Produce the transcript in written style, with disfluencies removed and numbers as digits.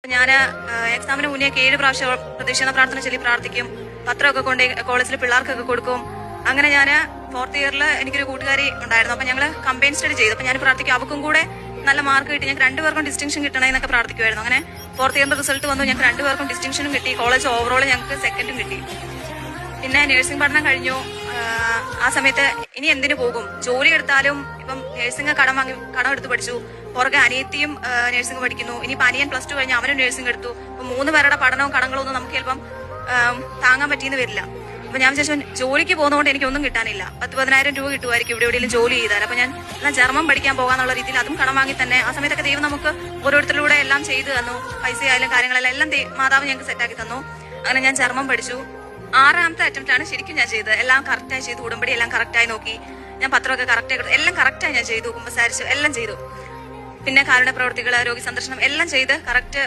ഞാൻ എക്സാമിന് മുന്നേ 7 പ്രാവശ്യം പ്രദക്ഷിണ പ്രാർത്ഥന ചൊല്ലി പ്രാർത്ഥിക്കും. പത്രമൊക്കെ കൊണ്ട് കോളേജിൽ പിള്ളേർക്കൊക്കെ കൊടുക്കും. അങ്ങനെ ഞാൻ 4th ഇയറിൽ എനിക്കൊരു കൂട്ടുകാരി ഉണ്ടായിരുന്നു. അപ്പൊ ഞങ്ങൾ കമ്പൈൻ സ്റ്റഡി ചെയ്തു. അപ്പൊ ഞാൻ പ്രാർത്ഥിക്കും അവക്കും കൂടെ നല്ല മാർക്ക് കിട്ടി, ഞങ്ങൾക്ക് 2 പേർക്കും ഡിസ്റ്റിങ്ഷൻ കിട്ടണമെന്നൊക്കെ പ്രാർത്ഥിക്കുമായിരുന്നു. അങ്ങനെ 4th ഇയറിന്റെ റിസൾട്ട് വന്നു, ഞങ്ങൾക്ക് 2 പേർക്കും ഡിസ്റ്റിങ്ഷനും കിട്ടി. കോളേജ് ഓവറോൾ ഞങ്ങൾക്ക് 2nd കിട്ടി. പിന്നെ നഴ്സിംഗ് പഠനം കഴിഞ്ഞു. ആ സമയത്ത് ഇനി എന്തിനു പോകും, ജോലി എടുത്താലും ഇപ്പം നഴ്സിംഗ് കടം എടുത്ത് പഠിച്ചു. പുറകെ അനിയത്തിയും നഴ്സിംഗ് പഠിക്കുന്നു. ഇനിയിപ്പോ അനിയൻ +2 കഴിഞ്ഞ് അവനും നഴ്സിംഗ് എടുത്തു. അപ്പൊ 3 പേരുടെ പഠനവും കടങ്ങളും ഒന്നും നമുക്ക് ചിലപ്പം താങ്ങാൻ പറ്റിയെന്ന് വരില്ല. അപ്പൊ ഞാൻ വിചാരിച്ചു ജോലിക്ക് പോകുന്നതുകൊണ്ട് എനിക്കൊന്നും കിട്ടാനില്ല. 10,000 രൂപ കിട്ടുമായിരിക്കും ഇവിടെ എവിടെയെങ്കിലും ജോലി ചെയ്താൽ. അപ്പൊ ഞാൻ എല്ലാം ജർമ്മൻ പഠിക്കാൻ പോകാന്നുള്ള രീതിയിൽ അതും കടം വാങ്ങി തന്നെ ആ സമയത്തൊക്കെ ദൈവം നമുക്ക് ഓരോരുത്തരിലൂടെ എല്ലാം ചെയ്തു തന്നു. പൈസ ആയാലും കാര്യങ്ങളെല്ലാം എല്ലാം മാതാവ് ഞങ്ങൾക്ക് സെറ്റാക്കി തന്നു. അങ്ങനെ ഞാൻ ജർമ്മൻ പഠിച്ചു. 6ാമത്തെ അറ്റംപ്റ്റ് ആണ് ശരിക്കും ഞാൻ ചെയ്തത്. എല്ലാം കറക്റ്റായി ചെയ്തു. ഉടമ്പടി എല്ലാം കറക്റ്റായി നോക്കി. ഞാൻ പത്രമൊക്കെ കറക്റ്റായി കൊടുത്തു. എല്ലാം കറക്റ്റായി ഞാൻ ചെയ്തു. കുമ്പസാരിച്ചു, എല്ലാം ചെയ്തു. പിന്നെ കാരുണ്യ പ്രവർത്തികൾ, രോഗി സന്ദർശനം എല്ലാം ചെയ്ത് കറക്റ്റ്